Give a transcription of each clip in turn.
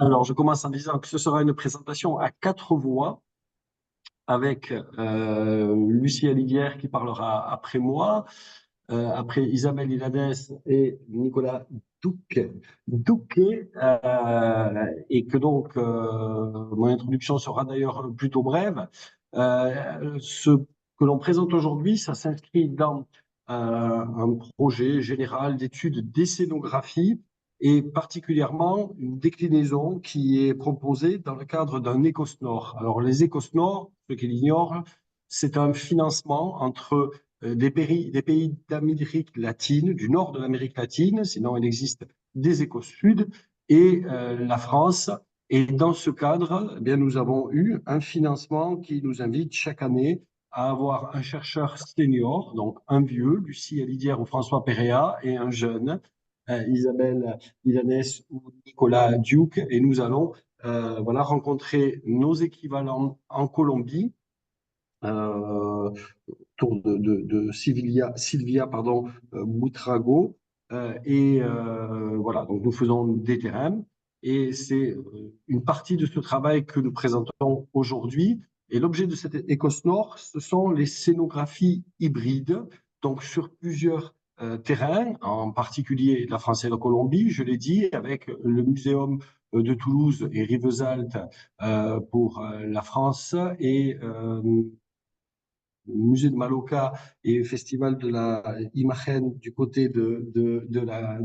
Alors, je commence en disant que ce sera une présentation à quatre voix avec Lucie Alivière qui parlera après moi, après Isabelle Iladès et Nicolas Douquet, et que donc mon introduction sera d'ailleurs plutôt brève. Ce que l'on présente aujourd'hui, ça s'inscrit dans un projet général d'études d'essénographie et particulièrement une déclinaison qui est proposée dans le cadre d'un Ecosnor. Alors les Ecosnor, ceux qui l'ignorent, c'est un financement entre des pays d'Amérique latine, du nord de l'Amérique latine, sinon il existe des Écosud, et la France. Et dans ce cadre, eh bien, nous avons eu un financement qui nous invite chaque année à avoir un chercheur senior, donc un vieux, Lucie Alidière ou François Péréa, et un jeune, Isabelle Ilanès ou Nicolas Duke, et nous allons voilà, rencontrer nos équivalents en Colombie, autour de Sylvia pardon, Boutrago. Voilà, donc nous faisons des terrains et c'est une partie de ce travail que nous présentons aujourd'hui. Et l'objet de cet Ecosnor, ce sont les scénographies hybrides, donc sur plusieurs terrains, en particulier la France et la Colombie, je l'ai dit, avec le Muséum de Toulouse et Rivesaltes pour la France et musée de Maloca et festival de la Imagen du côté de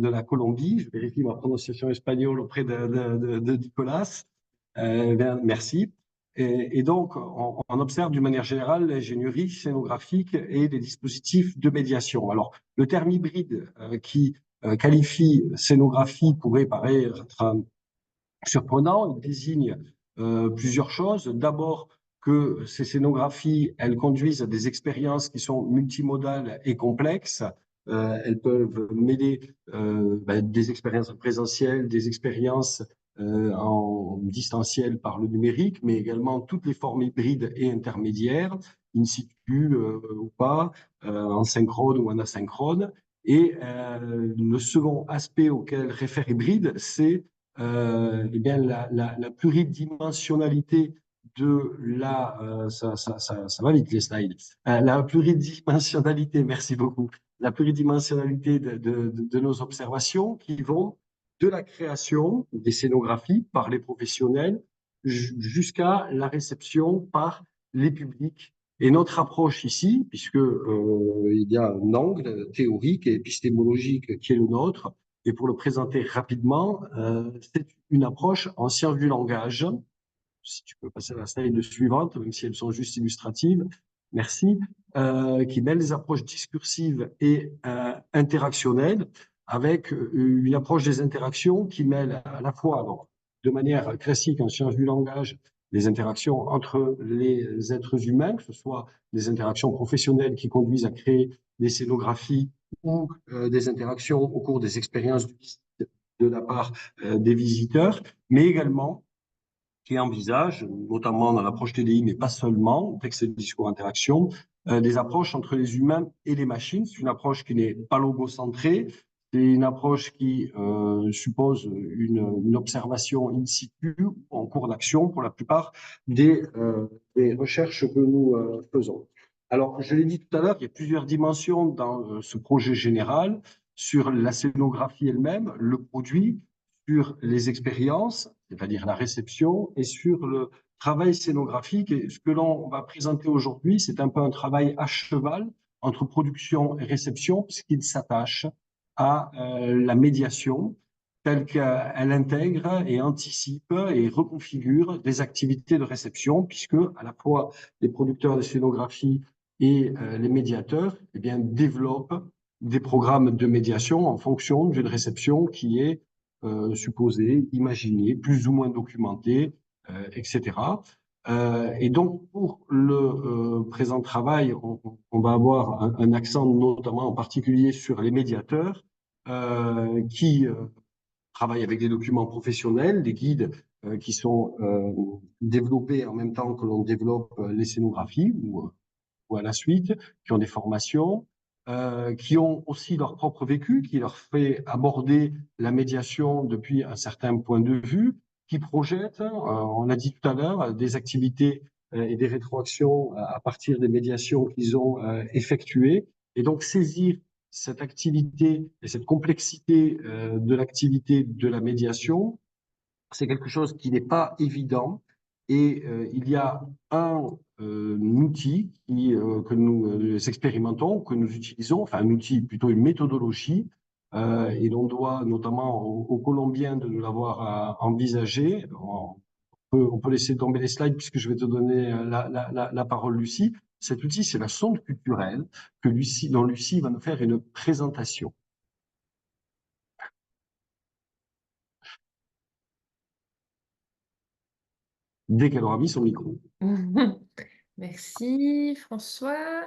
la Colombie. Je vérifie ma prononciation espagnole auprès de Nicolas. Merci. Et donc, on observe d'une manière générale l'ingénierie scénographique et les dispositifs de médiation. Alors, le terme hybride qui qualifie scénographie pourrait paraître surprenant. Il désigne plusieurs choses. D'abord, que ces scénographies, elles conduisent à des expériences qui sont multimodales et complexes. Elles peuvent mêler des expériences présentielles, des expériences en distanciel par le numérique, mais également toutes les formes hybrides et intermédiaires, in situ ou pas, en synchrone ou en asynchrone. Et le second aspect auquel réfère hybride, c'est eh bien, la pluridimensionnalité de ça va vite les slides. La pluridimensionnalité, merci beaucoup, la pluridimensionnalité de nos observations qui vont de la création des scénographies par les professionnels jusqu'à la réception par les publics. Et notre approche ici, puisque il y a un angle théorique et épistémologique qui est le nôtre, et pour le présenter rapidement, c'est une approche en sciences du langage. Si tu peux passer à la slide suivante, même si elles sont juste illustratives, merci, qui mêle les approches discursives et interactionnelles avec une approche des interactions qui mêle à la fois, alors, de manière classique en sciences du langage, les interactions entre les êtres humains, que ce soit des interactions professionnelles qui conduisent à créer des scénographies ou des interactions au cours des expériences de la part des visiteurs, mais également qui envisage, notamment dans l'approche TDI, mais pas seulement, texte et discours interaction, des approches entre les humains et les machines. C'est une approche qui n'est pas logocentrée, c'est une approche qui suppose une observation in situ, en cours d'action, pour la plupart des recherches que nous faisons. Alors, je l'ai dit tout à l'heure, il y a plusieurs dimensions dans ce projet général sur la scénographie elle-même, le produit, sur les expériences, c'est-à-dire la réception, et sur le travail scénographique. Et ce que l'on va présenter aujourd'hui, c'est un peu un travail à cheval entre production et réception, puisqu'il s'attache à la médiation telle qu'elle intègre et anticipe et reconfigure des activités de réception, puisque à la fois les producteurs de scénographie et les médiateurs eh bien, développent des programmes de médiation en fonction d'une réception qui est supposée, imaginée, plus ou moins documentée, etc. Et donc, pour le présent travail, on va avoir un accent notamment en particulier sur les médiateurs qui travaillent avec des documents professionnels, des guides qui sont développés en même temps que l'on développe les scénographies ou à la suite, qui ont des formations, qui ont aussi leur propre vécu, qui leur fait aborder la médiation depuis un certain point de vue, qui projettent, on l'a dit tout à l'heure, des activités et des rétroactions à partir des médiations qu'ils ont effectuées. Et donc saisir cette activité et cette complexité de l'activité de la médiation, c'est quelque chose qui n'est pas évident. Et il y a un outil que nous expérimentons, que nous utilisons, enfin un outil, plutôt une méthodologie, et l'on doit notamment aux Colombiens de l'avoir envisagé. On peut laisser tomber les slides puisque je vais te donner la parole, Lucie. Cet outil, c'est la sonde culturelle dont Lucie va nous faire une présentation. Dès qu'elle aura mis son micro. Merci François.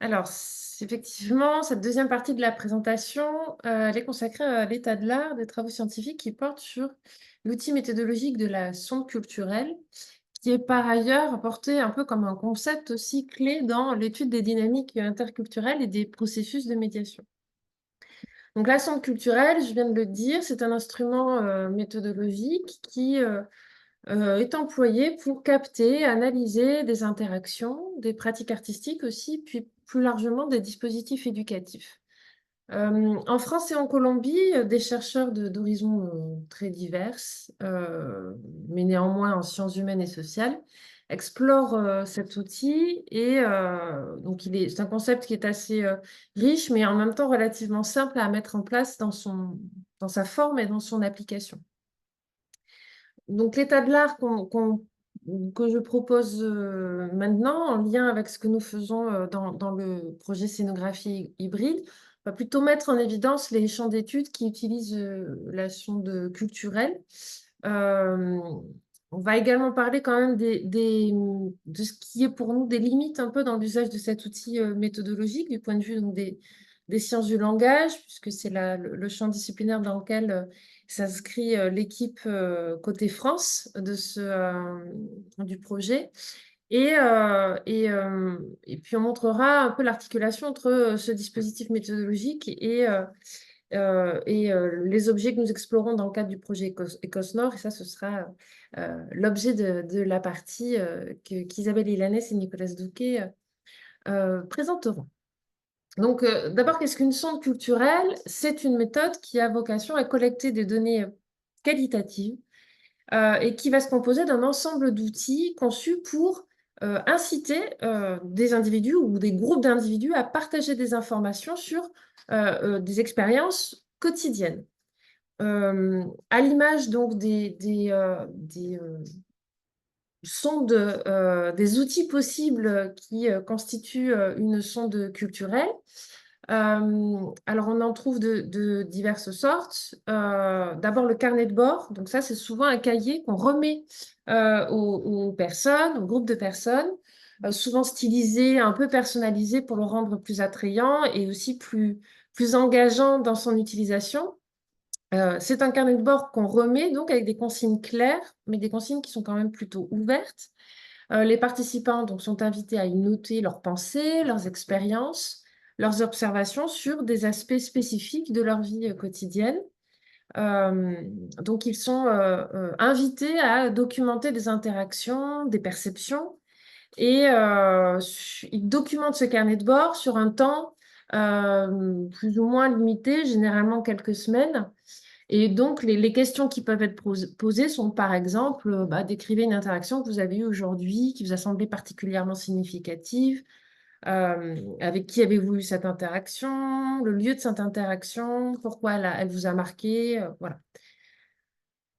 Alors, effectivement, cette deuxième partie de la présentation, elle est consacrée à l'état de l'art des travaux scientifiques qui portent sur l'outil méthodologique de la sonde culturelle, qui est par ailleurs apporté un peu comme un concept aussi clé dans l'étude des dynamiques interculturelles et des processus de médiation. Donc la sonde culturelle, je viens de le dire, c'est un instrument méthodologique qui est employé pour capter, analyser des interactions, des pratiques artistiques aussi, puis plus largement des dispositifs éducatifs. En France et en Colombie, des chercheurs d'horizons très diverses, mais néanmoins en sciences humaines et sociales, explorent cet outil et donc c'est un concept qui est assez riche, mais en même temps relativement simple à mettre en place dans sa forme et dans son application. Donc l'état de l'art que je propose maintenant, en lien avec ce que nous faisons dans le projet Scénographie hybride, va plutôt mettre en évidence les champs d'études qui utilisent la sonde culturelle. Euh, on va également parler quand même de ce qui est pour nous des limites un peu dans l'usage de cet outil méthodologique du point de vue donc, des sciences du langage, puisque c'est le champ disciplinaire dans lequel s'inscrit l'équipe côté France du projet. Et puis, on montrera un peu l'articulation entre ce dispositif méthodologique et les objets que nous explorons dans le cadre du projet ECOS-Nord. Et ça, ce sera l'objet de la partie qu'Isabelle Ilanès et Nicolas Douquet présenteront. Donc, d'abord, qu'est-ce qu'une sonde culturelle? C'est une méthode qui a vocation à collecter des données qualitatives et qui va se composer d'un ensemble d'outils conçus pour inciter des individus ou des groupes d'individus à partager des informations sur des expériences quotidiennes. À l'image donc sondes, des outils possibles qui constituent une sonde culturelle. Alors, on en trouve de diverses sortes. D'abord, le carnet de bord. Donc ça, c'est souvent un cahier qu'on remet aux personnes, aux groupes de personnes, souvent stylisé, un peu personnalisé pour le rendre plus attrayant et aussi plus engageant dans son utilisation. C'est un carnet de bord qu'on remet donc avec des consignes claires, mais des consignes qui sont quand même plutôt ouvertes. Les participants donc, sont invités à y noter leurs pensées, leurs expériences, leurs observations sur des aspects spécifiques de leur vie quotidienne. Donc, ils sont invités à documenter des interactions, des perceptions, et ils documentent ce carnet de bord sur un temps plus ou moins limité, généralement quelques semaines. Et donc, les questions qui peuvent être posées sont, par exemple, décrivez une interaction que vous avez eue aujourd'hui, qui vous a semblé particulièrement significative. Avec qui avez-vous eu cette interaction? Le lieu de cette interaction? Pourquoi elle vous a marqué? Voilà.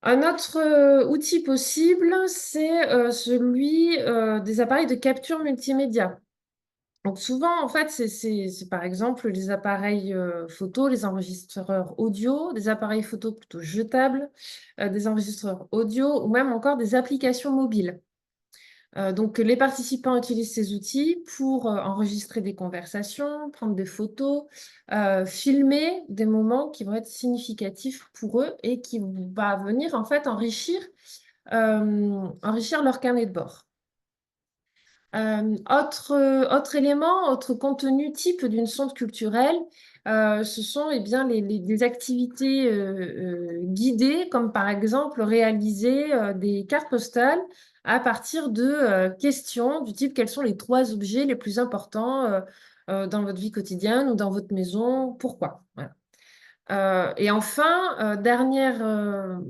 Un autre outil possible, c'est celui des appareils de capture multimédia. Donc souvent, en fait, c'est par exemple les appareils photo, les enregistreurs audio, des appareils photo plutôt jetables, des enregistreurs audio ou même encore des applications mobiles. Donc les participants utilisent ces outils pour enregistrer des conversations, prendre des photos, filmer des moments qui vont être significatifs pour eux et qui vont venir en fait enrichir leur carnet de bord. Autre élément, autre contenu type d'une sonde culturelle, ce sont bien, les activités guidées, comme par exemple réaliser des cartes postales à partir de questions du type quels sont les 3 objets les plus importants dans votre vie quotidienne ou dans votre maison, pourquoi? Voilà. Et enfin, dernière,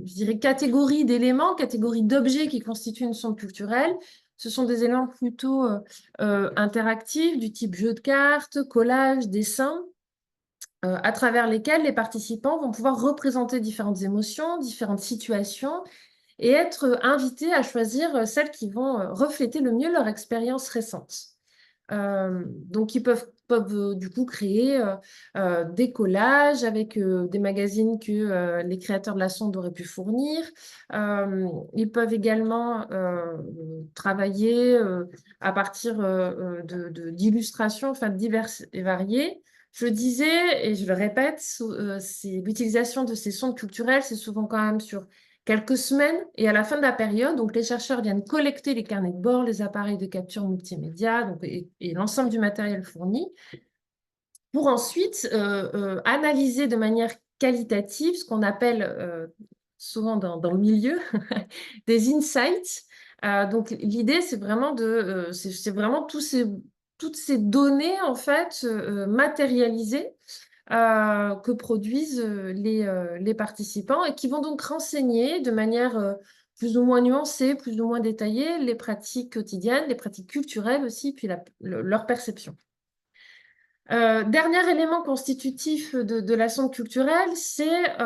je dirais, catégorie d'éléments, catégorie d'objets qui constituent une sonde culturelle, ce sont des éléments plutôt interactifs, du type jeu de cartes, collage, dessin, à travers lesquels les participants vont pouvoir représenter différentes émotions, différentes situations, et être invités à choisir celles qui vont refléter le mieux leur expérience récente. Donc, ils peuvent du coup créer des collages avec des magazines que les créateurs de la sonde auraient pu fournir. Ils peuvent également travailler à partir d'illustrations, enfin, diverses et variées. Je le disais et je le répète, l'utilisation de ces sondes culturelles, c'est souvent quand même sur quelques semaines, et à la fin de la période, donc les chercheurs viennent collecter les carnets de bord, les appareils de capture multimédia donc, et l'ensemble du matériel fourni, pour ensuite analyser de manière qualitative ce qu'on appelle souvent dans le milieu des insights. Donc l'idée, c'est vraiment c'est vraiment toutes ces données en fait matérialisées que produisent les participants et qui vont donc renseigner de manière plus ou moins nuancée, plus ou moins détaillée, les pratiques quotidiennes, les pratiques culturelles aussi, puis leur perception. Dernier élément constitutif de la sonde culturelle, c'est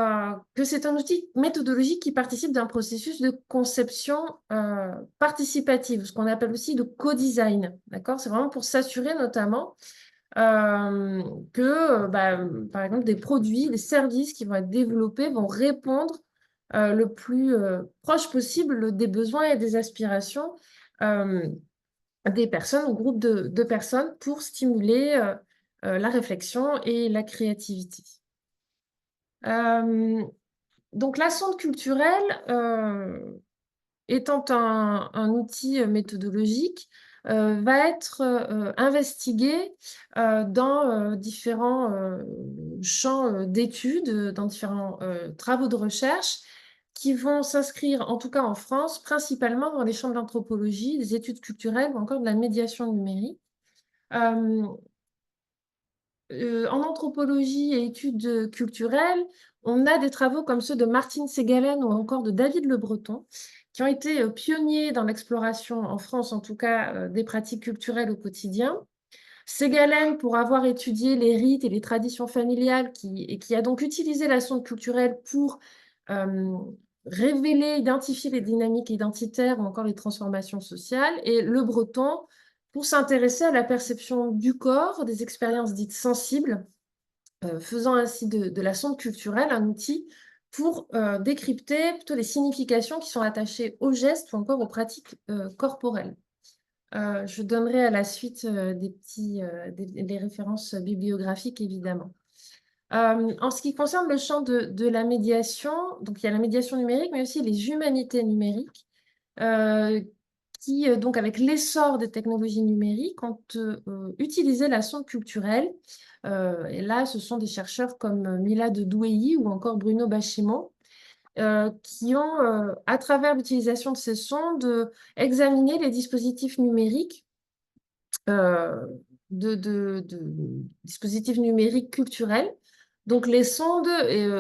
que c'est un outil méthodologique qui participe d'un processus de conception participative, ce qu'on appelle aussi de co-design. D'accord? C'est vraiment pour s'assurer notamment que, par exemple, des produits, des services qui vont être développés vont répondre le plus proche possible des besoins et des aspirations des personnes ou groupes de personnes pour stimuler la réflexion et la créativité. Donc, la sonde culturelle, étant un outil méthodologique, va être investigué dans différents champs d'études, dans différents travaux de recherche qui vont s'inscrire, en tout cas en France, principalement dans les champs de l'anthropologie, des études culturelles ou encore de la médiation numérique. En anthropologie et études culturelles, on a des travaux comme ceux de Martine Ségalen ou encore de David Le Breton, qui ont été pionniers dans l'exploration, en France en tout cas, des pratiques culturelles au quotidien. Ségalen, pour avoir étudié les rites et les traditions familiales, et qui a donc utilisé la sonde culturelle pour révéler, identifier les dynamiques identitaires ou encore les transformations sociales, et Le Breton, pour s'intéresser à la perception du corps, des expériences dites sensibles, faisant ainsi de la sonde culturelle un outil pour décrypter plutôt les significations qui sont attachées aux gestes ou encore aux pratiques corporelles. Je donnerai à la suite des références bibliographiques, évidemment. En ce qui concerne le champ de la médiation, donc il y a la médiation numérique, mais aussi les humanités numériques, qui, donc avec l'essor des technologies numériques, ont utilisé la sonde culturelle. Et là, ce sont des chercheurs comme Mila de Douai ou encore Bruno Bachimo, qui ont, à travers l'utilisation de ces sondes, examiné les dispositifs numériques, dispositifs numériques culturels. Donc, les sondes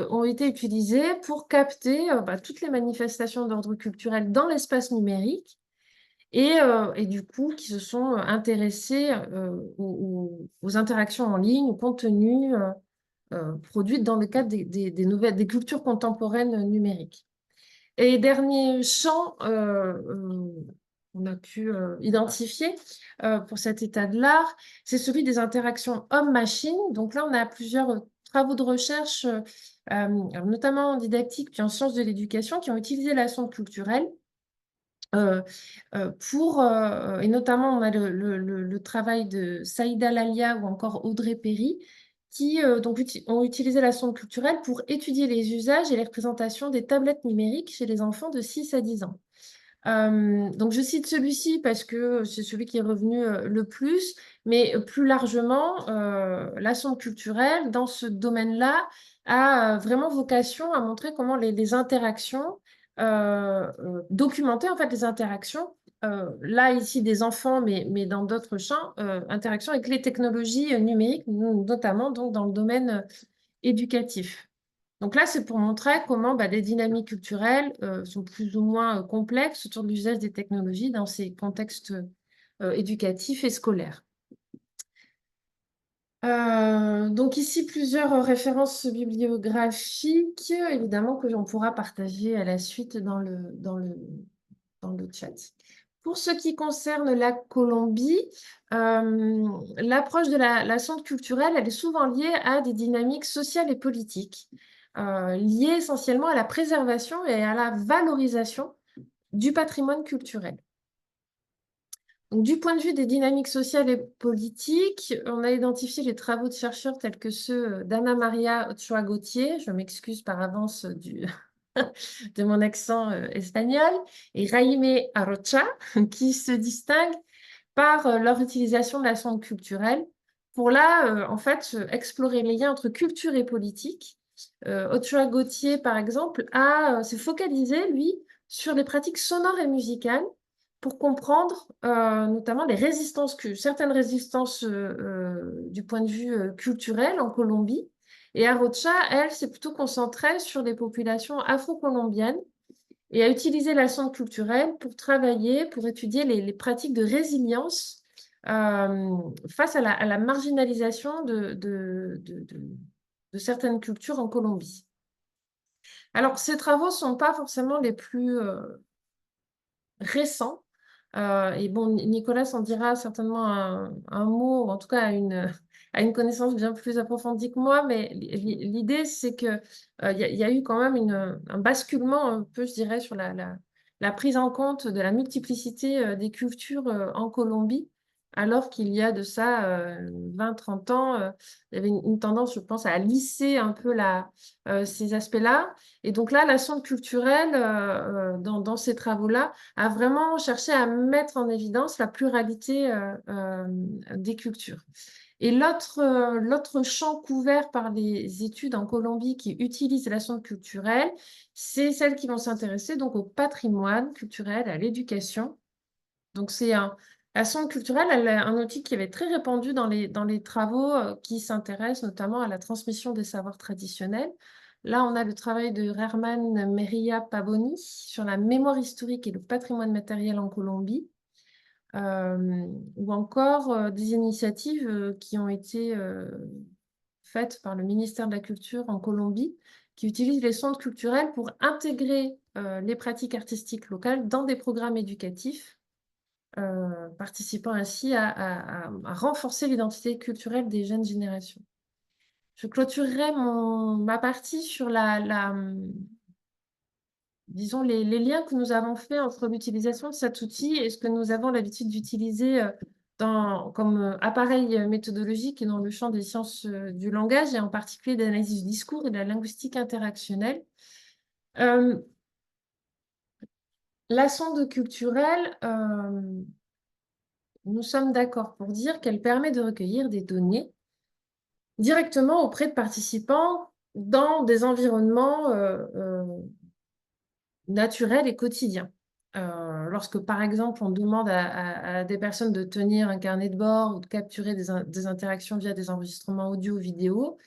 ont été utilisées pour capter toutes les manifestations d'ordre culturel dans l'espace numérique et du coup, qui se sont intéressés aux interactions en ligne, aux contenus produits dans le cadre des cultures contemporaines numériques. Et dernier champ qu'on a pu identifier pour cet état de l'art, c'est celui des interactions homme-machine. Donc là, on a plusieurs travaux de recherche, alors notamment en didactique puis en sciences de l'éducation, qui ont utilisé la sonde culturelle et notamment on a le travail de Saïda Lalia ou encore Audrey Perry, qui donc ont utilisé la sonde culturelle pour étudier les usages et les représentations des tablettes numériques chez les enfants de 6 à 10 ans. Donc, je cite celui-ci parce que c'est celui qui est revenu le plus, mais plus largement, la sonde culturelle, dans ce domaine-là, a vraiment vocation à montrer comment les interactions, documenter en fait les interactions, là ici des enfants, mais dans d'autres champs, interactions avec les technologies numériques, notamment donc, dans le domaine éducatif. Donc là, c'est pour montrer comment les dynamiques culturelles sont plus ou moins complexes autour de l'usage des technologies dans ces contextes éducatifs et scolaires. Donc ici, plusieurs références bibliographiques, évidemment, que l'on pourra partager à la suite dans le chat. Pour ce qui concerne la Colombie, l'approche de la sonde culturelle, elle est souvent liée à des dynamiques sociales et politiques, liées essentiellement à la préservation et à la valorisation du patrimoine culturel. Donc, du point de vue des dynamiques sociales et politiques, on a identifié les travaux de chercheurs tels que ceux d'Anna Maria Ochoa-Gautier, je m'excuse par avance de mon accent espagnol, et Jaime Arocha, qui se distinguent par leur utilisation de la sonde culturelle pour là, en fait, explorer les liens entre culture et politique. Ochoa-Gautier, par exemple, s'est focalisé, lui, sur les pratiques sonores et musicales pour comprendre notamment certaines résistances du point de vue culturel en Colombie. Et Arocha, elle, s'est plutôt concentrée sur les populations afro-colombiennes et a utilisé la sonde culturelle pour travailler, pour étudier les pratiques de résilience face à la marginalisation de certaines cultures en Colombie. Alors, ces travaux ne sont pas forcément les plus récents. Et bon, Nicolas en dira certainement un mot, ou en tout cas a une connaissance bien plus approfondie que moi, mais l'idée, c'est qu'il y a eu quand même un basculement un peu, je dirais, sur la prise en compte de la multiplicité des cultures en Colombie, alors qu'il y a de ça 20-30 ans, il y avait une tendance, je pense, à lisser un peu ces aspects-là. Et donc là, la sonde culturelle, dans ces travaux-là, a vraiment cherché à mettre en évidence la pluralité des cultures. Et l'autre champ couvert par les études en Colombie qui utilisent la sonde culturelle, c'est celles qui vont s'intéresser donc au patrimoine culturel, à l'éducation. Donc la sonde culturelle, elle est un outil qui est très répandu dans les travaux qui s'intéressent notamment à la transmission des savoirs traditionnels. Là, on a le travail de Herman Meria Pavoni sur la mémoire historique et le patrimoine matériel en Colombie, ou encore des initiatives qui ont été faites par le ministère de la Culture en Colombie, qui utilisent les sondes culturelles pour intégrer les pratiques artistiques locales dans des programmes éducatifs, participant ainsi à renforcer l'identité culturelle des jeunes générations. Je clôturerai ma partie sur disons, les liens que nous avons faits entre l'utilisation de cet outil et ce que nous avons l'habitude d'utiliser comme appareil méthodologique dans le champ des sciences du langage, et en particulier d'analyse du discours et de la linguistique interactionnelle. La sonde culturelle, nous sommes d'accord pour dire qu'elle permet de recueillir des données directement auprès de participants dans des environnements naturels et quotidiens. Lorsque, par exemple, on demande à des personnes de tenir un carnet de bord ou de capturer des interactions via des enregistrements audio ou vidéo,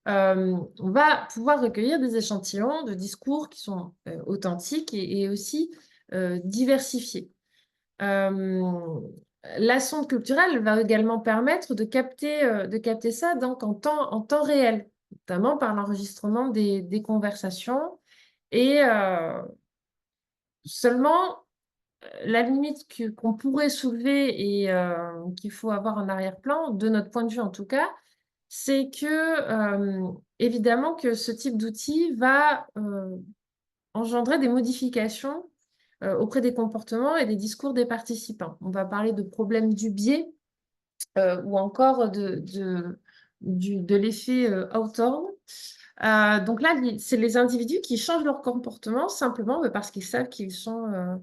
on va pouvoir recueillir des échantillons de discours qui sont authentiques et aussi diversifiés. La sonde culturelle va également permettre de capter ça donc en temps réel, notamment par l'enregistrement des conversations. Et seulement, la limite qu'on pourrait soulever et qu'il faut avoir en arrière-plan, de notre point de vue en tout cas, c'est que, évidemment, que ce type d'outil va engendrer des modifications auprès des comportements et des discours des participants. On va parler de problèmes du biais ou encore de l'effet Hawthorne. Donc là, c'est les individus qui changent leur comportement simplement parce qu'ils savent qu'ils sont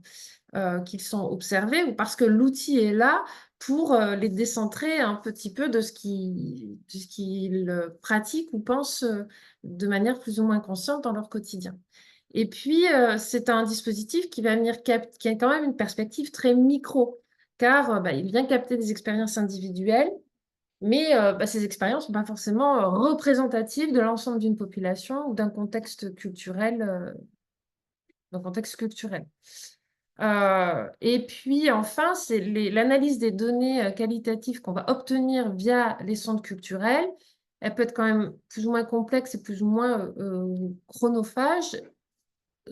observés ou parce que l'outil est là pour les décentrer un petit peu de ce qu'ils pratiquent ou pensent de manière plus ou moins consciente dans leur quotidien. Et puis, c'est un dispositif qui va venir qui a quand même une perspective très micro, car il vient capter des expériences individuelles, mais ces expériences ne sont pas forcément représentatives de l'ensemble d'une population ou d'un contexte culturel. Et puis enfin, c'est l'analyse des données qualitatives qu'on va obtenir via les sondes culturelles. Elle peut être quand même plus ou moins complexe et plus ou moins chronophage,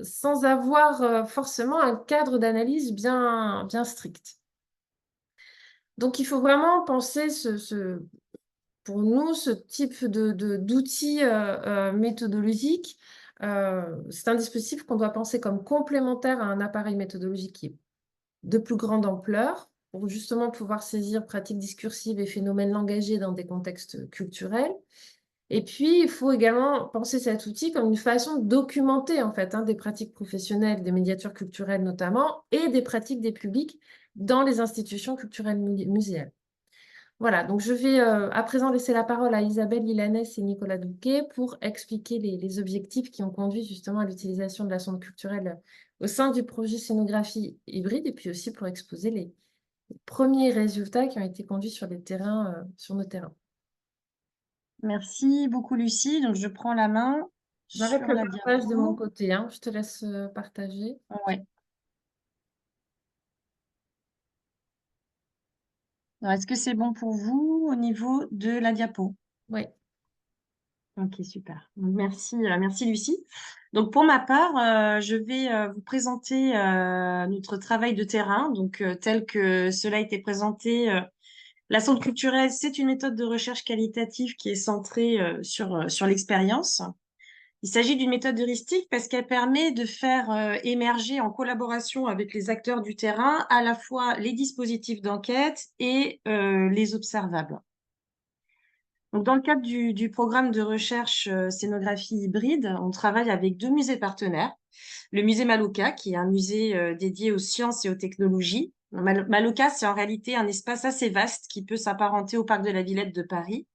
sans avoir forcément un cadre d'analyse bien, bien strict. Donc, il faut vraiment penser pour nous, ce type d'outils méthodologiques. C'est un dispositif qu'on doit penser comme complémentaire à un appareil méthodologique qui est de plus grande ampleur pour justement pouvoir saisir pratiques discursives et phénomènes langagiers dans des contextes culturels. Et puis, il faut également penser cet outil comme une façon de documenter en fait des pratiques professionnelles, des médiateurs culturels notamment, et des pratiques des publics dans les institutions culturelles muséales. Voilà, donc je vais à présent laisser la parole à Isabelle Ilanès et Nicolas Douquet pour expliquer les objectifs qui ont conduit justement à l'utilisation de la sonde culturelle au sein du projet Scénographie hybride et puis aussi pour exposer les premiers résultats qui ont été conduits sur les terrains, sur nos terrains. Merci beaucoup, Lucie. Donc, je prends la main J'arrête sur le la partage de mon diapo. côté, je te laisse partager. Ouais. Alors, est-ce que c'est bon pour vous au niveau de la diapo? Oui. Ok, super. Merci, merci Lucie. Donc pour ma part, je vais vous présenter notre travail de terrain. Donc tel que cela a été présenté, la sonde culturelle, c'est une méthode de recherche qualitative qui est centrée sur l'expérience. Il s'agit d'une méthode heuristique parce qu'elle permet de faire émerger en collaboration avec les acteurs du terrain à la fois les dispositifs d'enquête et les observables. Donc, dans le cadre du programme de recherche scénographie hybride, on travaille avec 2 musées partenaires. Le musée Maloka, qui est un musée dédié aux sciences et aux technologies. Maloka, c'est en réalité un espace assez vaste qui peut s'apparenter au parc de la Villette de Paris.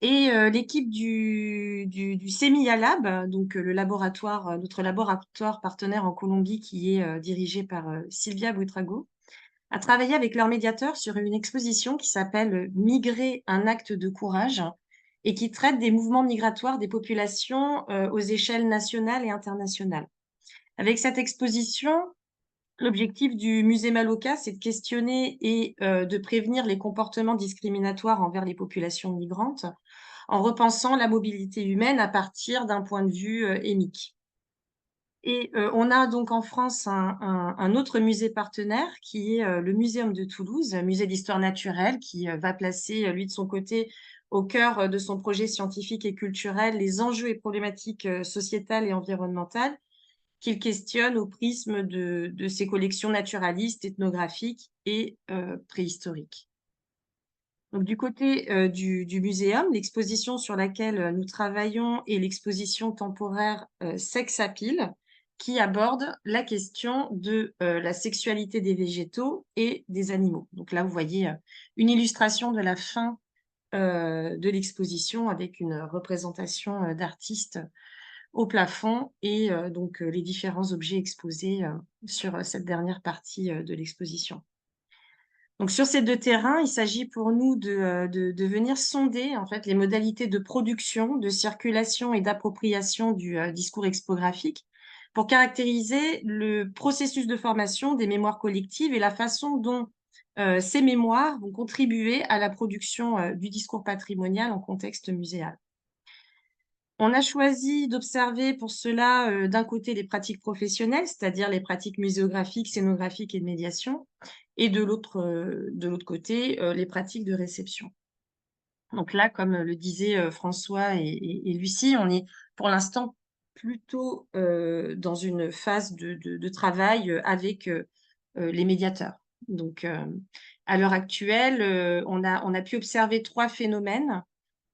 Et l'équipe du CEMIA Lab, donc notre laboratoire partenaire en Colombie, qui est dirigé par Sylvia Buitrago, a travaillé avec leur médiateur sur une exposition qui s'appelle Migrer, un acte de courage et qui traite des mouvements migratoires des populations aux échelles nationales et internationales. Avec cette exposition, l'objectif du musée Maloka, c'est de questionner et de prévenir les comportements discriminatoires envers les populations migrantes en repensant la mobilité humaine à partir d'un point de vue émique. Et on a donc en France un autre musée partenaire qui est le Muséum de Toulouse, musée d'histoire naturelle, qui va placer, lui de son côté, au cœur de son projet scientifique et culturel, les enjeux et problématiques sociétales et environnementales qu'il questionne au prisme de ses collections naturalistes, ethnographiques et préhistoriques. Donc, du côté du muséum, l'exposition sur laquelle nous travaillons est l'exposition temporaire Sex Appeal, qui aborde la question de la sexualité des végétaux et des animaux. Donc là, vous voyez une illustration de la fin de l'exposition avec une représentation d'artistes au plafond et donc les différents objets exposés sur cette dernière partie de l'exposition. Donc sur ces 2 terrains, il s'agit pour nous de venir sonder en fait les modalités de production, de circulation et d'appropriation du discours expographique pour caractériser le processus de formation des mémoires collectives et la façon dont ces mémoires vont contribuer à la production du discours patrimonial en contexte muséal. On a choisi d'observer pour cela, d'un côté les pratiques professionnelles, c'est-à-dire les pratiques muséographiques, scénographiques et de médiation, et de l'autre côté, les pratiques de réception. Donc là, comme le disaient François et Lucie, on est pour l'instant plutôt dans une phase de travail avec les médiateurs. Donc, à l'heure actuelle, on a pu observer 3 phénomènes.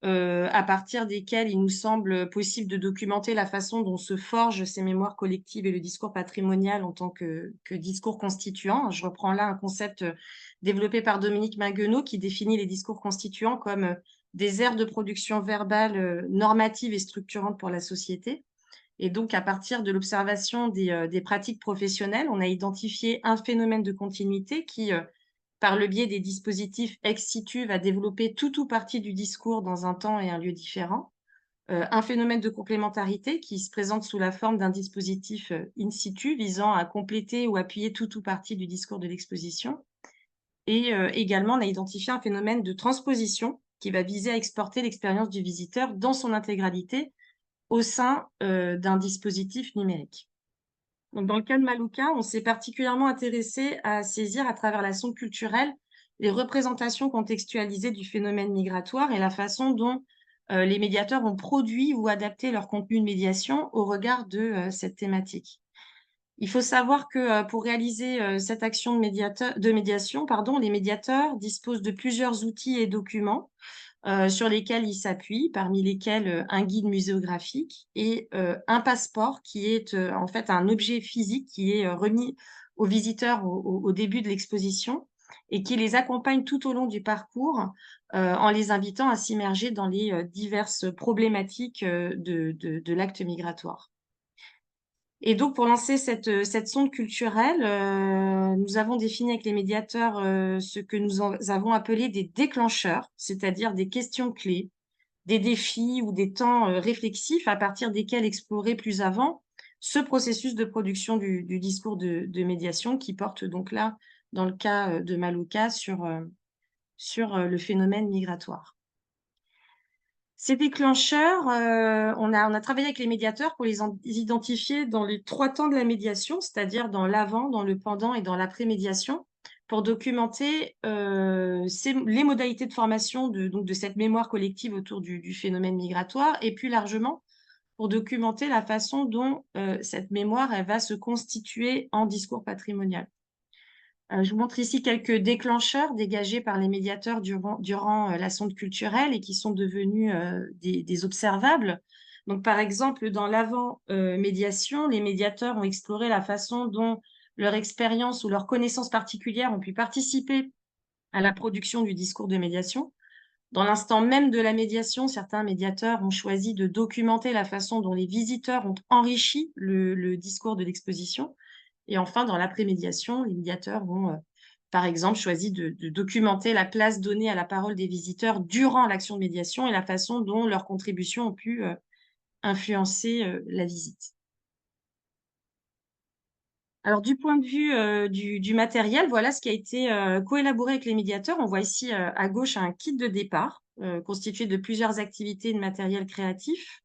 à partir desquels il nous semble possible de documenter la façon dont se forgent ces mémoires collectives et le discours patrimonial en tant que discours constituant. Je reprends là un concept développé par Dominique Maguenot qui définit les discours constituants comme des aires de production verbale normative et structurante pour la société. Et donc, à partir de l'observation des pratiques professionnelles, on a identifié un phénomène de continuité qui, par le biais des dispositifs ex situ, va développer tout ou partie du discours dans un temps et un lieu différents. Un phénomène de complémentarité qui se présente sous la forme d'un dispositif in situ visant à compléter ou appuyer tout ou partie du discours de l'exposition. Et également, on a identifié un phénomène de transposition qui va viser à exporter l'expérience du visiteur dans son intégralité au sein d'un dispositif numérique. Donc, dans le cas de Malouka, on s'est particulièrement intéressé à saisir à travers la sonde culturelle les représentations contextualisées du phénomène migratoire et la façon dont les médiateurs ont produit ou adapté leur contenu de médiation au regard de cette thématique. Il faut savoir que pour réaliser cette action de médiation, les médiateurs disposent de plusieurs outils et documents sur lesquels ils s'appuient, parmi lesquels un guide muséographique et un passeport qui est en fait un objet physique qui est remis aux visiteurs au début de l'exposition et qui les accompagne tout au long du parcours en les invitant à s'immerger dans les diverses problématiques de l'acte migratoire. Et donc, pour lancer cette sonde culturelle, nous avons défini avec les médiateurs ce que nous avons appelé des déclencheurs, c'est-à-dire des questions clés, des défis ou des temps réflexifs à partir desquels explorer plus avant ce processus de production du discours de médiation qui porte donc là, dans le cas de Malouka, sur le phénomène migratoire. Ces déclencheurs, on a travaillé avec les médiateurs pour les identifier dans les 3 temps de la médiation, c'est-à-dire dans l'avant, dans le pendant et dans l'après-médiation, pour documenter les modalités de formation de cette mémoire collective autour du phénomène migratoire et plus largement pour documenter la façon dont cette mémoire elle va se constituer en discours patrimonial. Je vous montre ici quelques déclencheurs dégagés par les médiateurs durant la sonde culturelle et qui sont devenus des observables. Donc, par exemple, dans l'avant-médiation, les médiateurs ont exploré la façon dont leur expérience ou leurs connaissances particulières ont pu participer à la production du discours de médiation. Dans l'instant même de la médiation, certains médiateurs ont choisi de documenter la façon dont les visiteurs ont enrichi le discours de l'exposition. Et enfin, dans l'après-médiation, les médiateurs ont, par exemple, choisi de documenter la place donnée à la parole des visiteurs durant l'action de médiation et la façon dont leurs contributions ont pu influencer la visite. Alors, du point de vue du matériel, voilà ce qui a été coélaboré avec les médiateurs. On voit ici à gauche un kit de départ constitué de plusieurs activités de matériel créatif.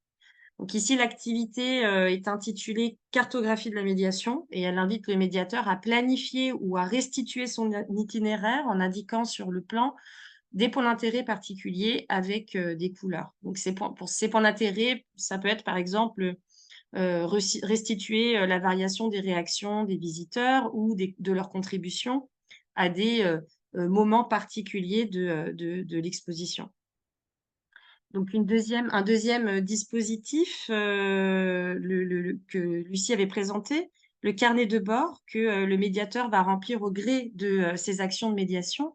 Donc ici, l'activité est intitulée « Cartographie de la médiation » et elle invite le médiateur à planifier ou à restituer son itinéraire en indiquant sur le plan des points d'intérêt particuliers avec des couleurs. Donc pour ces points d'intérêt, ça peut être par exemple restituer la variation des réactions des visiteurs ou de leurs contributions à des moments particuliers de l'exposition. Donc un deuxième dispositif que Lucie avait présenté, le carnet de bord que le médiateur va remplir au gré de ses actions de médiation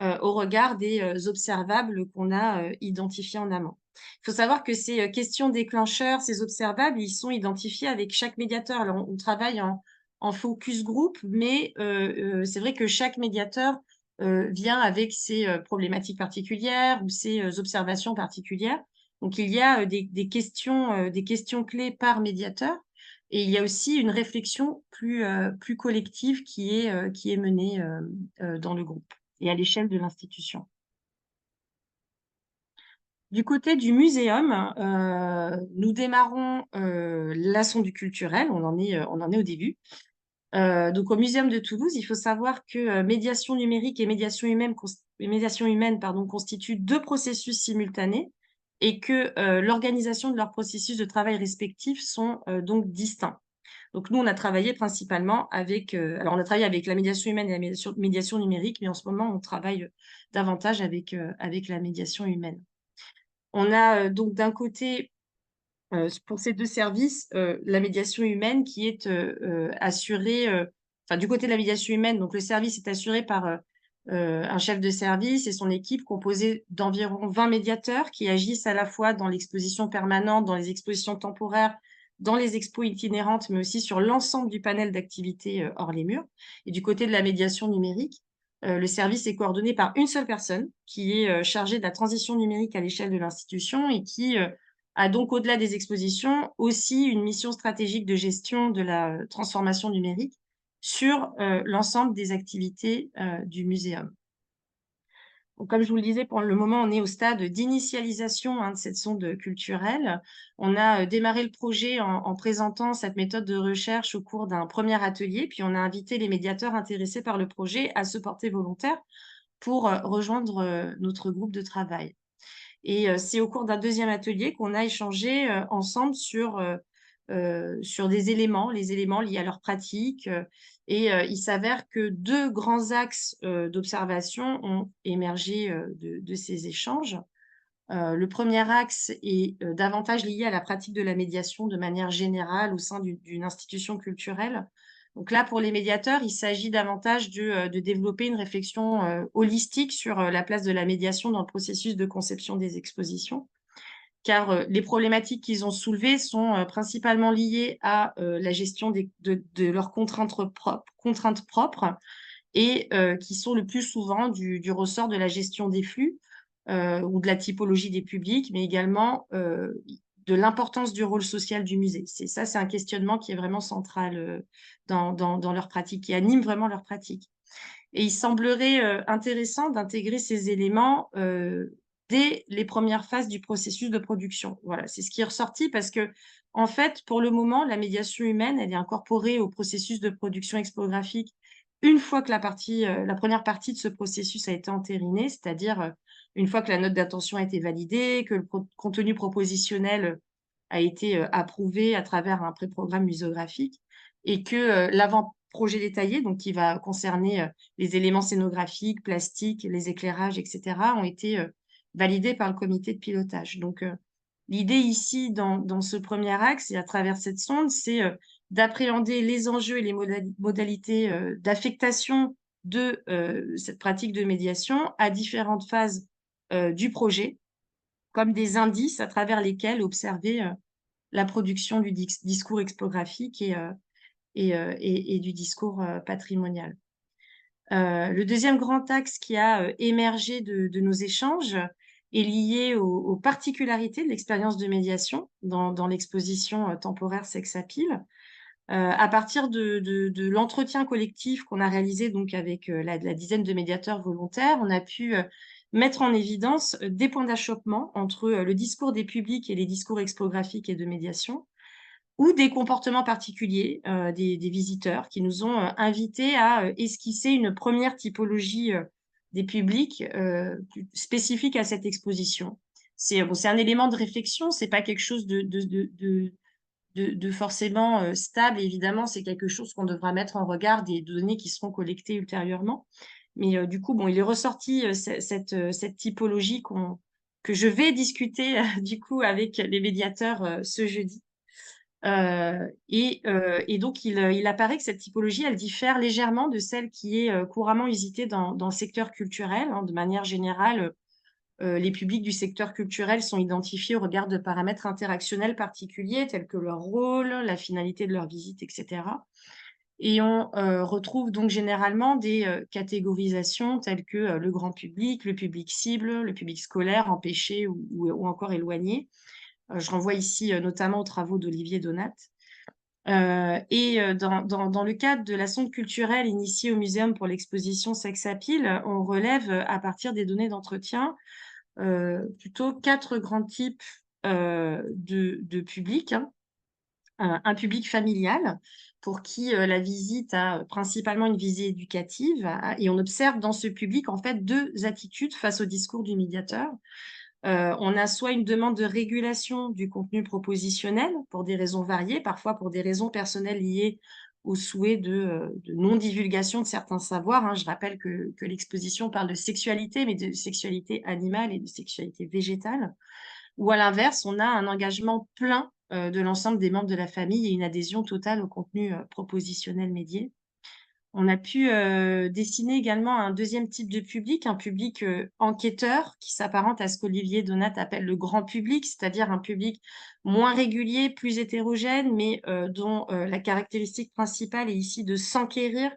au regard des observables qu'on a identifiés en amont. Il faut savoir que ces questions déclencheurs, ces observables, ils sont identifiés avec chaque médiateur. Alors, on travaille en focus group, mais c'est vrai que chaque médiateur vient avec ses problématiques particulières ou ses observations particulières. Donc, il y a des questions clés par médiateur. Et il y a aussi une réflexion plus collective qui est menée dans le groupe et à l'échelle de l'institution. Du côté du muséum, nous démarrons la sonde du culturel, on en est au début. Donc au Muséum de Toulouse, il faut savoir que médiation numérique et médiation humaine constituent 2 processus simultanés et que l'organisation de leurs processus de travail respectifs sont donc distincts. Donc nous, on a travaillé principalement avec la médiation humaine et la médiation numérique, mais en ce moment, on travaille davantage avec la médiation humaine. On a donc d'un côté, pour ces 2 services, la médiation humaine qui est assurée, enfin du côté de la médiation humaine, donc le service est assuré par un chef de service et son équipe composée d'environ 20 médiateurs qui agissent à la fois dans l'exposition permanente, dans les expositions temporaires, dans les expos itinérantes, mais aussi sur l'ensemble du panel d'activités hors les murs. Et du côté de la médiation numérique, le service est coordonné par une seule personne qui est chargée de la transition numérique à l'échelle de l'institution et qui a donc, au-delà des expositions, aussi une mission stratégique de gestion de la transformation numérique sur l'ensemble des activités du muséum. Donc, comme je vous le disais, pour le moment, on est au stade d'initialisation de cette sonde culturelle. On a démarré le projet en présentant cette méthode de recherche au cours d'un premier atelier, puis on a invité les médiateurs intéressés par le projet à se porter volontaires pour rejoindre notre groupe de travail. Et c'est au cours d'un deuxième atelier qu'on a échangé ensemble sur des éléments, les éléments liés à leur pratique. Il s'avère que 2 grands axes d'observation ont émergé de ces échanges. Le premier axe est davantage lié à la pratique de la médiation de manière générale au sein d'une institution culturelle. Donc là, pour les médiateurs, il s'agit davantage de développer une réflexion holistique sur la place de la médiation dans le processus de conception des expositions, car les problématiques qu'ils ont soulevées sont principalement liées à la gestion de leurs contraintes propres et qui sont le plus souvent du ressort de la gestion des flux ou de la typologie des publics, mais également de l'importance du rôle social du musée. C'est un questionnement qui est vraiment central dans leur pratique, qui anime vraiment leur pratique. Et il semblerait intéressant d'intégrer ces éléments dès les premières phases du processus de production. Voilà, c'est ce qui est ressorti parce que, en fait, pour le moment, la médiation humaine, elle est incorporée au processus de production expographique une fois que la première partie de ce processus a été entérinée, c'est-à-dire une fois que la note d'intention a été validée, que le contenu propositionnel a été approuvé à travers un pré-programme muséographique et que l'avant-projet détaillé, donc qui va concerner les éléments scénographiques, plastiques, les éclairages, etc., ont été validés par le comité de pilotage. Donc, l'idée ici, dans ce premier axe et à travers cette sonde, c'est d'appréhender les enjeux et les modalités d'affectation de cette pratique de médiation à différentes phases du projet, comme des indices à travers lesquels observer la production du discours expographique et du discours patrimonial. Le deuxième grand axe qui a émergé de nos échanges est lié aux particularités de l'expérience de médiation dans l'exposition temporaire Sex Appeal. À partir de l'entretien collectif qu'on a réalisé donc avec la dizaine de médiateurs volontaires, on a pu mettre en évidence des points d'achoppement entre le discours des publics et les discours expographiques et de médiation, ou des comportements particuliers des visiteurs qui nous ont invités à esquisser une première typologie des publics spécifique à cette exposition. C'est un élément de réflexion, c'est pas quelque chose de forcément stable. Évidemment, c'est quelque chose qu'on devra mettre en regard des données qui seront collectées ultérieurement. Mais du coup, bon, il est ressorti cette typologie que je vais discuter du coup avec les médiateurs ce jeudi. Et donc, il apparaît que cette typologie, elle diffère légèrement de celle qui est couramment usitée dans le secteur culturel. De manière générale, les publics du secteur culturel sont identifiés au regard de paramètres interactionnels particuliers, tels que leur rôle, la finalité de leur visite, etc. Et on retrouve donc généralement des catégorisations telles que le grand public, le public cible, le public scolaire, empêché ou encore éloigné. Je renvoie ici notamment aux travaux d'Olivier Donat. Dans le cadre de la sonde culturelle initiée au Muséum pour l'exposition Sex Appeal, on relève à partir des données d'entretien plutôt 4 grands types de publics. Un public familial pour qui la visite a principalement une visée éducative et on observe dans ce public en fait 2 attitudes face au discours du médiateur. On a soit une demande de régulation du contenu propositionnel pour des raisons variées, parfois pour des raisons personnelles liées au souhait de non-divulgation de certains savoirs. Je rappelle que l'exposition parle de sexualité, mais de sexualité animale et de sexualité végétale. ou à l'inverse, on a un engagement plein de l'ensemble des membres de la famille et une adhésion totale au contenu propositionnel médié. On a pu dessiner également un deuxième type de public, un public enquêteur qui s'apparente à ce qu'Olivier Donat appelle le grand public, c'est-à-dire un public moins régulier, plus hétérogène, mais dont la caractéristique principale est ici de s'enquérir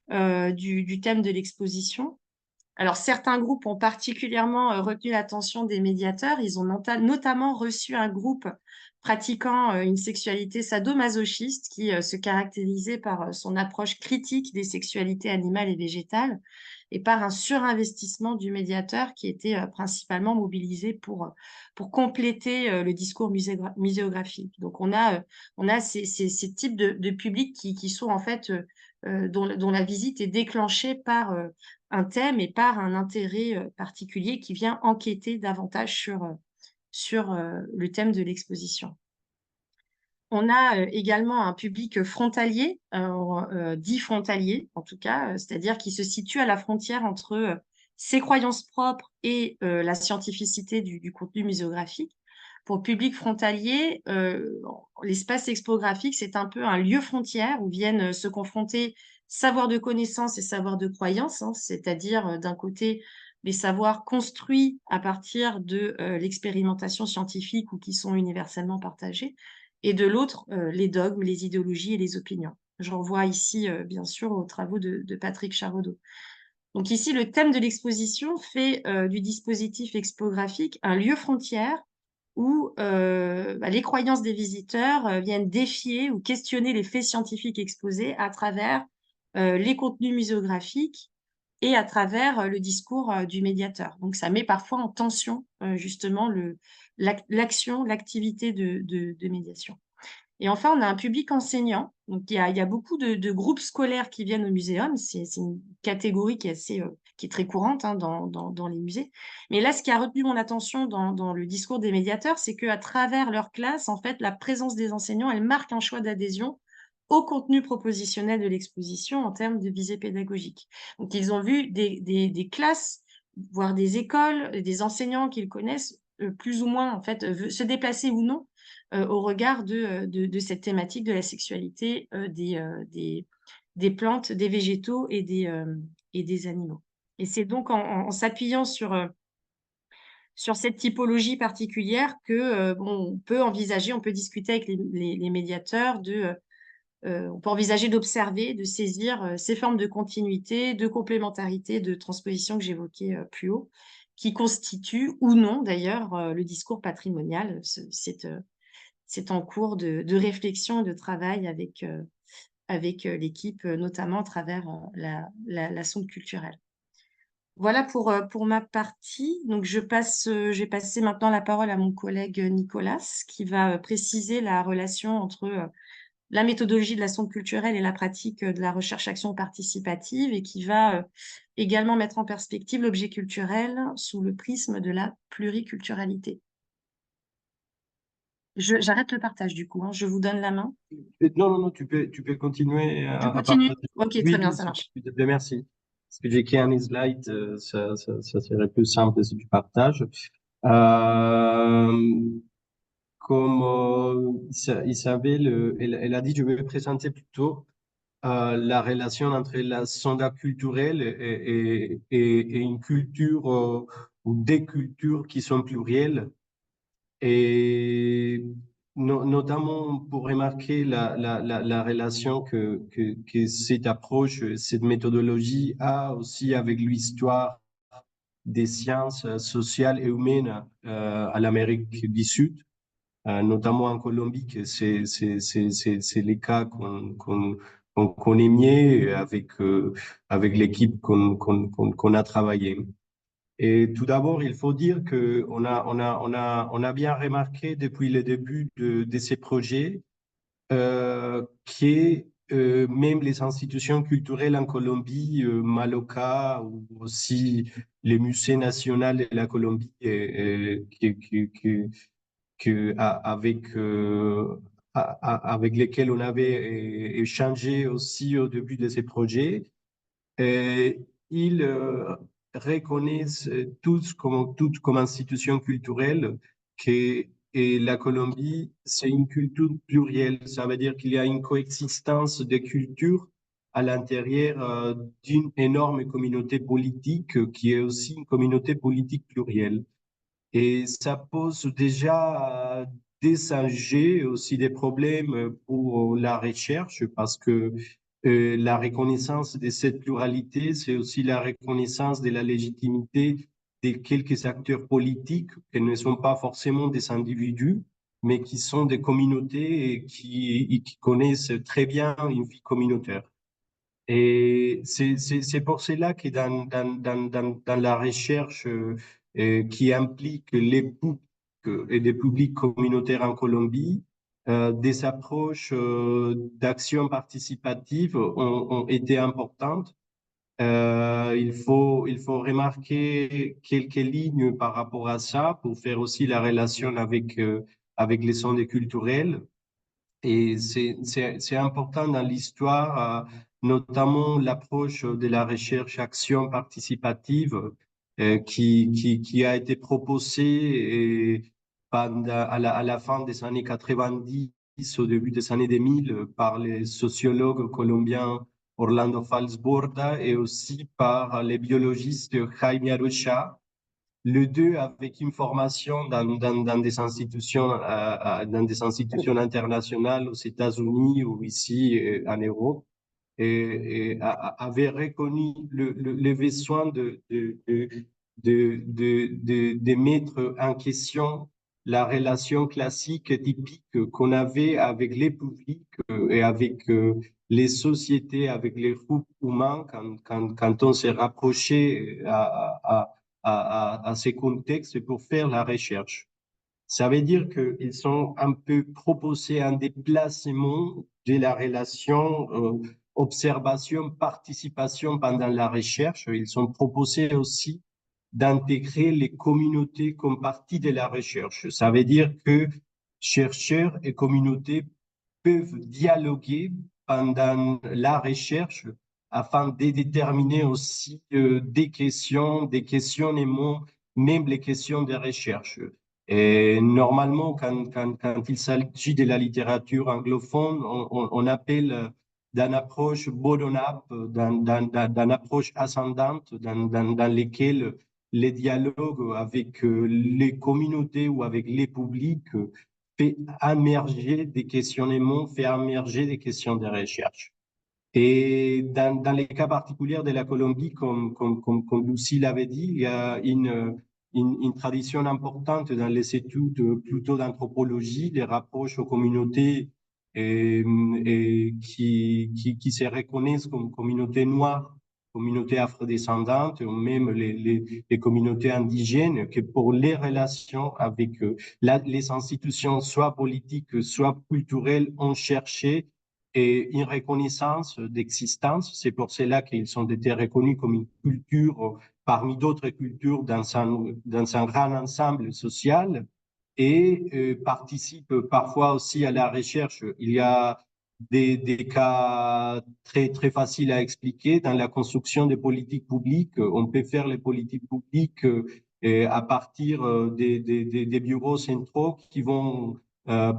du thème de l'exposition. Alors, certains groupes ont particulièrement retenu l'attention des médiateurs. Ils ont notamment reçu un groupe pratiquant une sexualité sadomasochiste qui se caractérisait par son approche critique des sexualités animales et végétales et par un surinvestissement du médiateur qui était principalement mobilisé pour compléter le discours muséographique. Donc, on a ces types de publics qui sont en fait, dont la visite est déclenchée par un thème et par un intérêt particulier qui vient enquêter davantage sur le thème de l'exposition. On a également un public frontalier, dit frontalier en tout cas, c'est-à-dire qui se situe à la frontière entre ses croyances propres et la scientificité du contenu muséographique. Pour le public frontalier, l'espace expographique, c'est un peu un lieu frontière où viennent se confronter savoir de connaissance et savoir de croyance, hein, c'est-à-dire d'un côté les savoirs construits à partir de l'expérimentation scientifique ou qui sont universellement partagés, et de l'autre, les dogmes, les idéologies et les opinions. Je renvoie ici, bien sûr, aux travaux de Patrick Charodeau. Donc ici, le thème de l'exposition fait du dispositif expographique un lieu frontière où les croyances des visiteurs viennent défier ou questionner les faits scientifiques exposés à travers les contenus muséographiques et à travers le discours du médiateur. Donc ça met parfois en tension justement l'action, l'activité de médiation. Et enfin, on a un public enseignant. Donc, il y a beaucoup de groupes scolaires qui viennent au muséum. C'est une catégorie qui est très courante hein, dans les musées. Mais là, ce qui a retenu mon attention dans le discours des médiateurs, c'est qu'à travers leur classe, en fait, la présence des enseignants, elle marque un choix d'adhésion au contenu propositionnel de l'exposition en termes de visée pédagogique. Donc, ils ont vu des classes, voire des écoles, des enseignants qu'ils connaissent, plus ou moins, en fait, se déplacer ou non au regard de cette thématique de la sexualité des plantes, des végétaux et des animaux. Et c'est donc en s'appuyant sur cette typologie particulière que on peut discuter avec les médiateurs on peut envisager d'observer, de saisir ces formes de continuité, de complémentarité, de transposition que j'évoquais plus haut, qui constituent ou non d'ailleurs le discours patrimonial. C'est en cours de réflexion et de travail avec l'équipe, notamment à travers la sonde culturelle. Voilà pour ma partie. Donc, je vais passer maintenant la parole à mon collègue Nicolas, qui va préciser la relation entre la méthodologie de la sonde culturelle et la pratique de la recherche-action participative et qui va également mettre en perspective l'objet culturel sous le prisme de la pluriculturalité. J'arrête le partage du coup, hein. Je vous donne la main. Non, tu peux continuer Je à continue. partager. Ok, Oui, très bien, oui, ça marche. s'il te plaît, merci. Parce que j'ai créé un slide, ça serait plus simple si tu partages. Euh, Comme Isabelle, elle a dit, je vais présenter plutôt la relation entre la sonde culturelle et une culture ou des cultures qui sont plurielles. Et notamment pour remarquer la relation que cette approche, cette méthodologie a aussi avec l'histoire des sciences sociales et humaines à l'Amérique du Sud, notamment en Colombie, que c'est les cas qu'on connaît mieux avec l'équipe qu'on a travaillé. Et tout d'abord, il faut dire que on a bien remarqué depuis le début de ces projets que même les institutions culturelles en Colombie, Maloca ou aussi les musées nationaux de la Colombie, avec lesquels on avait échangé aussi au début de ces projets, ils reconnaissent toutes comme institutions culturelles que la Colombie, c'est une culture plurielle. Ça veut dire qu'il y a une coexistence de cultures à l'intérieur d'une énorme communauté politique qui est aussi une communauté politique plurielle. Et ça pose déjà des enjeux, aussi des problèmes pour la recherche, parce que la reconnaissance de cette pluralité, c'est aussi la reconnaissance de la légitimité de quelques acteurs politiques qui ne sont pas forcément des individus, mais qui sont des communautés et qui connaissent très bien une vie communautaire. Et c'est pour cela que dans la recherche qui implique les publics et des publics communautaires en Colombie, des approches d'action participative ont été importantes. Il faut remarquer quelques lignes par rapport à ça pour faire aussi la relation avec les ondes culturelles. Et c'est important dans l'histoire, notamment l'approche de la recherche-action participative qui a été proposée à la fin des années 90, au début des années 2000, par les sociologues colombiens Orlando Falsborda et aussi par les biologistes Jaime Arocha, le deux avec une formation dans des institutions internationales aux États-Unis ou ici en Europe, avait reconnu le besoin de mettre en question la relation classique et typique qu'on avait avec les publics et avec les sociétés, avec les groupes humains quand on s'est rapproché à ces contextes pour faire la recherche. Ça veut dire qu'ils sont un peu proposés un déplacement de la relation observation-participation pendant la recherche. Ils sont proposés aussi d'intégrer les communautés comme partie de la recherche. Ça veut dire que chercheurs et communautés peuvent dialoguer pendant la recherche afin de déterminer aussi des questionnements, même les questions de recherche. Et normalement, quand il s'agit de la littérature anglophone, on appelle d'une approche bottom-up, d'une approche ascendante, dans laquelle les dialogues avec les communautés ou avec les publics fait émerger des questionnements, fait émerger des questions de recherche. Et dans les cas particuliers de la Colombie, comme Lucie l'avait dit, il y a une tradition importante dans les études plutôt d'anthropologie, des rapproches aux communautés qui se reconnaissent comme communautés noires, communautés afrodescendantes, ou même les communautés indigènes, que pour les relations avec les institutions, soit politiques, soit culturelles, ont cherché et une reconnaissance d'existence. C'est pour cela qu'ils ont été reconnus comme une culture parmi d'autres cultures dans un grand ensemble social et participent parfois aussi à la recherche. Il y a des cas très faciles à expliquer. Dans la construction des politiques publiques, on peut faire les politiques publiques à partir des bureaux centraux qui vont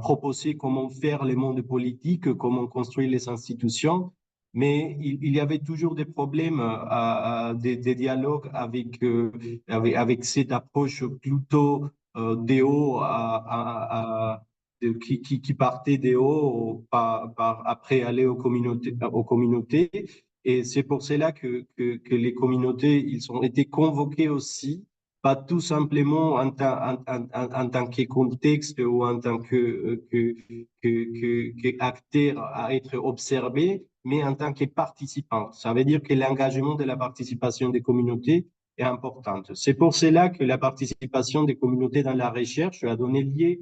proposer comment faire le monde politique, comment construire les institutions, mais il y avait toujours des problèmes, des dialogues avec cette approche plutôt des hauts qui partait des hauts après aller aux communautés. Et c'est pour cela que les communautés, ils ont été convoqués aussi pas tout simplement en tant que contexte ou en tant que acteur à être observé, mais en tant que participant. Ça veut dire que l'engagement de la participation des communautés est importante. C'est pour cela que la participation des communautés dans la recherche a donné lieu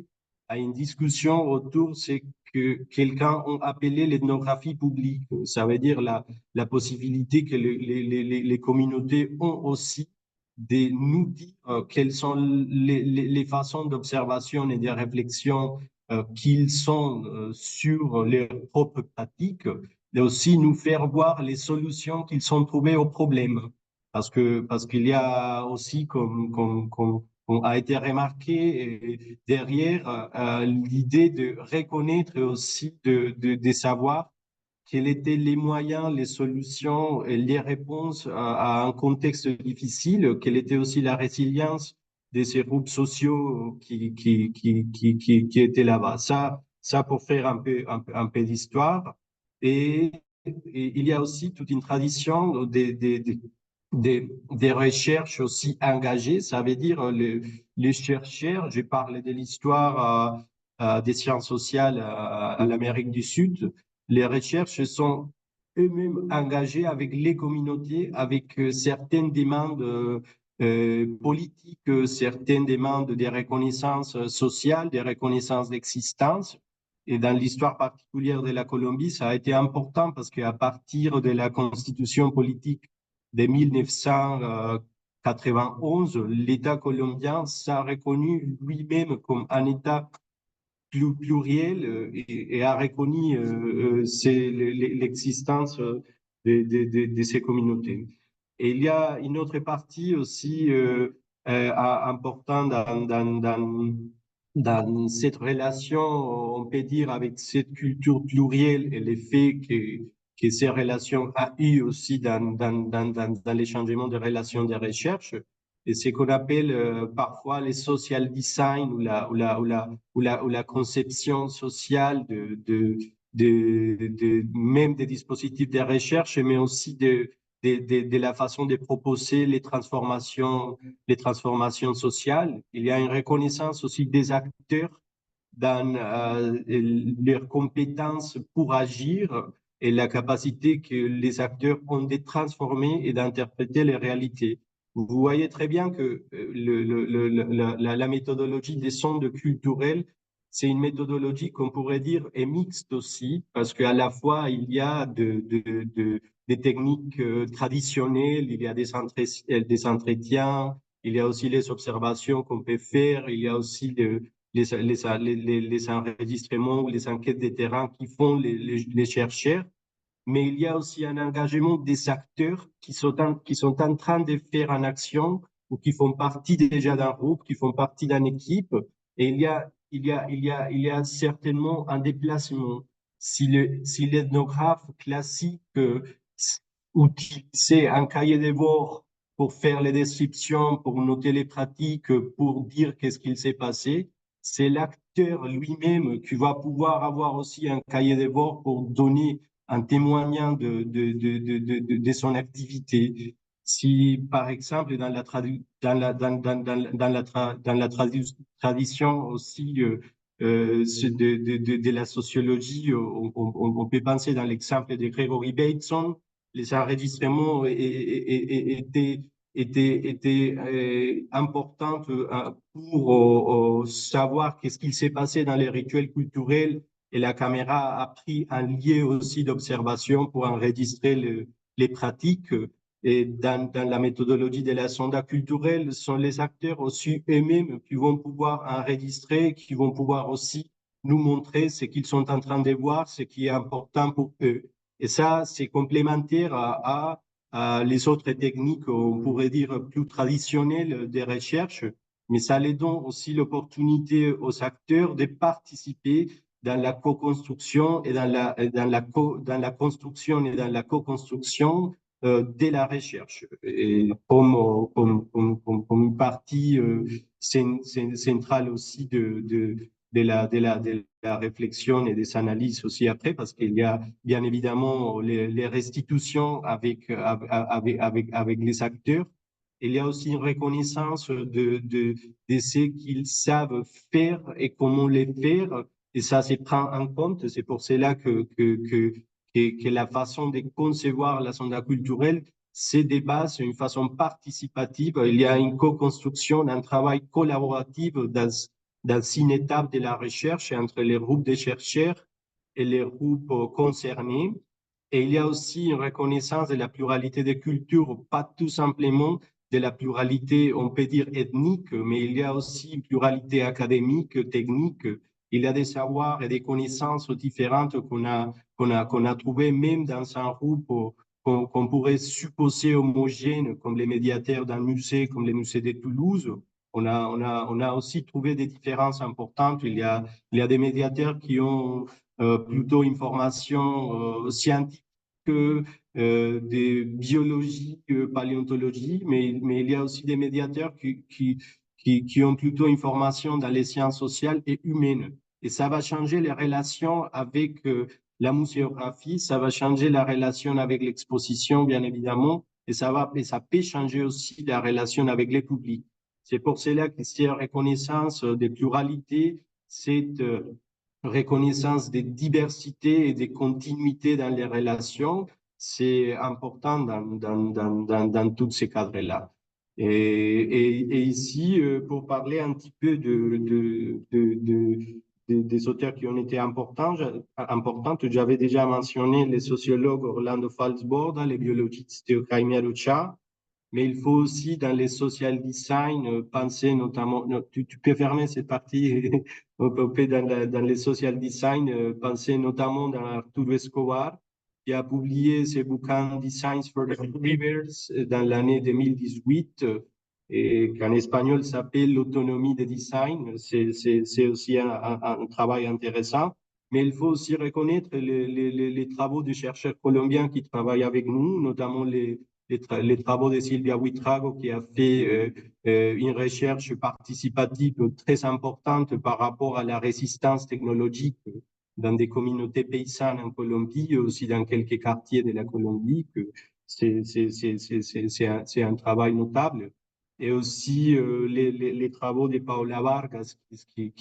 à une discussion autour de ce que quelqu'un a appelé l'ethnographie publique. Ça veut dire la possibilité que les communautés ont aussi de nous dire quelles sont les façons d'observation et de réflexion qu'ils sont sur leurs propres pratiques, et aussi nous faire voir les solutions qu'ils ont trouvées aux problèmes. Parce qu'il y a aussi, comme a été remarqué derrière l'idée de reconnaître et aussi de savoir quels étaient les moyens, les solutions et les réponses à un contexte difficile, quelle était aussi la résilience de ces groupes sociaux qui étaient là-bas. Ça pour faire un peu d'histoire. Et, et il y a aussi toute une tradition des recherches aussi engagées. Ça veut dire les chercheurs, j'ai parlé de l'histoire des sciences sociales à l'Amérique du Sud. Les recherches sont eux-mêmes engagés avec les communautés, avec certaines demandes politiques, certaines demandes des reconnaissances sociales, des reconnaissances d'existence. Et dans l'histoire particulière de la Colombie, ça a été important parce qu'à partir de la constitution politique de 1991, l'État colombien s'est reconnu lui-même comme un État pluriel et a reconnu l'existence de ces communautés. Et il y a une autre partie aussi importante dans cette relation, on peut dire, avec cette culture plurielle et l'effet que ces relations a eu aussi dans les changements de relations de recherche. Et ce qu'on appelle parfois les social design ou la conception sociale même des dispositifs de recherche, mais aussi de la façon de proposer les transformations sociales. Il y a une reconnaissance aussi des acteurs dans leurs compétences pour agir et la capacité que les acteurs ont de transformer et d'interpréter les réalités. Vous voyez très bien que la méthodologie des sondes culturelles, c'est une méthodologie qu'on pourrait dire est mixte aussi, parce qu'à la fois, il y a des techniques traditionnelles, il y a des entretiens, il y a aussi les observations qu'on peut faire, il y a aussi les enregistrements ou les enquêtes de terrain qui font les chercheurs, mais il y a aussi un engagement des acteurs qui sont en train de faire une action ou qui font partie déjà d'un groupe, qui font partie d'une équipe, et il y a certainement un déplacement. Si l'ethnographe classique utilisait un cahier des bord pour faire les descriptions, pour noter les pratiques, pour dire qu'est-ce qu'il s'est passé, c'est l'acteur lui-même qui va pouvoir avoir aussi un cahier des bord pour donner un témoignage de son activité. Si, par exemple, dans la tradition aussi de la sociologie, on peut penser dans l'exemple de Gregory Bateson, les enregistrements étaient importants pour savoir qu'est-ce qu'il s'est passé dans les rituels culturels, et la caméra a pris un lieu aussi d'observation pour enregistrer les pratiques. Et dans la méthodologie de la sonda culturelle, ce sont les acteurs aussi eux-mêmes qui vont pouvoir enregistrer, qui vont pouvoir aussi nous montrer ce qu'ils sont en train de voir, ce qui est important pour eux. Et ça, c'est complémentaire à les autres techniques, on pourrait dire, plus traditionnelles des recherches, mais ça les donne aussi l'opportunité aux acteurs de participer dans la co-construction et dans la construction et dans la co-construction de la recherche. Et comme une partie centrale aussi de la réflexion et des analyses aussi après, parce qu'il y a bien évidemment les restitutions avec les acteurs. Il y a aussi une reconnaissance de ce qu'ils savent faire et comment les faire. Et ça se prend en compte. C'est pour cela que la façon de concevoir la sonde culturelle se débat sur une façon participative. Il y a une co-construction, un travail collaboratif dans une étape de la recherche entre les groupes de chercheurs et les groupes concernés. Et il y a aussi une reconnaissance de la pluralité des cultures, pas tout simplement de la pluralité, on peut dire, ethnique, mais il y a aussi une pluralité académique, technique. Il y a des savoirs et des connaissances différentes qu'on a trouvées même dans un groupe qu'on pourrait supposer homogène, comme les médiateurs d'un musée, comme les musées de Toulouse. on a aussi trouvé des différences importantes. Il y a des médiateurs qui ont plutôt une formation scientifique que des biologie, paléontologie, mais il y a aussi des médiateurs qui ont plutôt une formation dans les sciences sociales et humaines. Et ça va changer les relations avec la muséographie, ça va changer la relation avec l'exposition, bien évidemment, et ça peut changer aussi la relation avec les publics. C'est pour cela que cette reconnaissance des pluralités, cette reconnaissance des diversités et des continuités dans les relations, c'est important dans tous ces cadres-là. Et ici, pour parler un petit peu des auteurs qui ont été importantes, j'avais déjà mentionné les sociologues Orlando Falsborda, les biologistes Jaime Arocha, mais il faut aussi dans les social design penser notamment, non, tu peux fermer cette partie, dans les social design, penser notamment dans Arturo Escobar, qui a publié ses bouquins Designs for the Rivers dans l'année 2018, et qu'en espagnol s'appelle L'autonomie des designs. C'est aussi un travail intéressant. Mais il faut aussi reconnaître les travaux de chercheurs colombiens qui travaillent avec nous, notamment les travaux de Silvia Huitrago, qui a fait une recherche participative très importante par rapport à la résistance technologique dans des communautés paysannes en Colombie et aussi dans quelques quartiers de la Colombie. C'est un travail notable. Et aussi les travaux de Paola Vargas, qui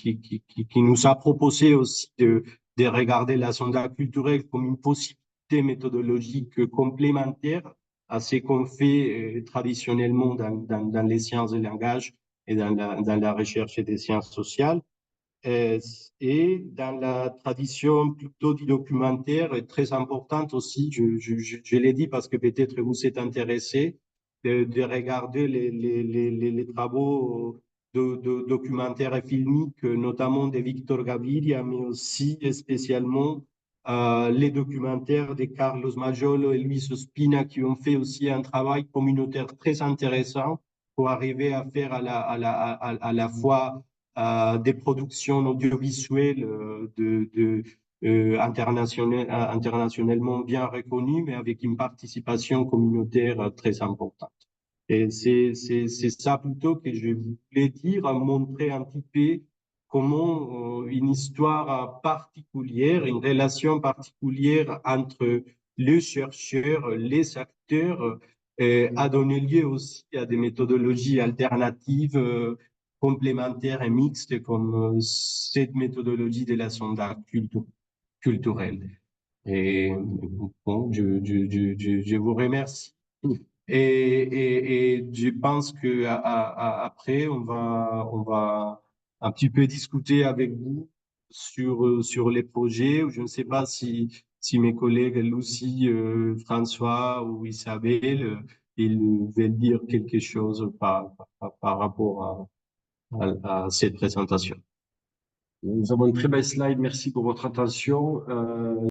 nous a proposé aussi de regarder la sonda culturelle comme une possibilité méthodologique complémentaire à ce qu'on fait traditionnellement dans les sciences du langage et dans la recherche des sciences sociales. Et dans la tradition plutôt du documentaire, très importante aussi, je l'ai dit parce que peut-être vous êtes intéressé, de regarder les travaux de documentaires et filmiques, notamment de Victor Gaviria, mais aussi spécialement les documentaires de Carlos Majolo et Luis Ospina, qui ont fait aussi un travail communautaire très intéressant pour arriver à faire à la fois des productions audiovisuelles internationalement bien reconnues, mais avec une participation communautaire très importante. Et c'est ça plutôt que je voulais dire, montrer un petit peu comment une histoire particulière, une relation particulière entre les chercheurs, les acteurs, a donné lieu aussi à des méthodologies alternatives complémentaires et mixtes comme cette méthodologie de la sonde culturelle. Et bon, je vous remercie. Et je pense que après, on va un petit peu discuter avec vous sur les projets. Je ne sais pas si mes collègues Lucie, François ou Isabelle, ils veulent dire quelque chose par rapport à cette présentation. Nous avons une très belle slide. Merci pour votre attention.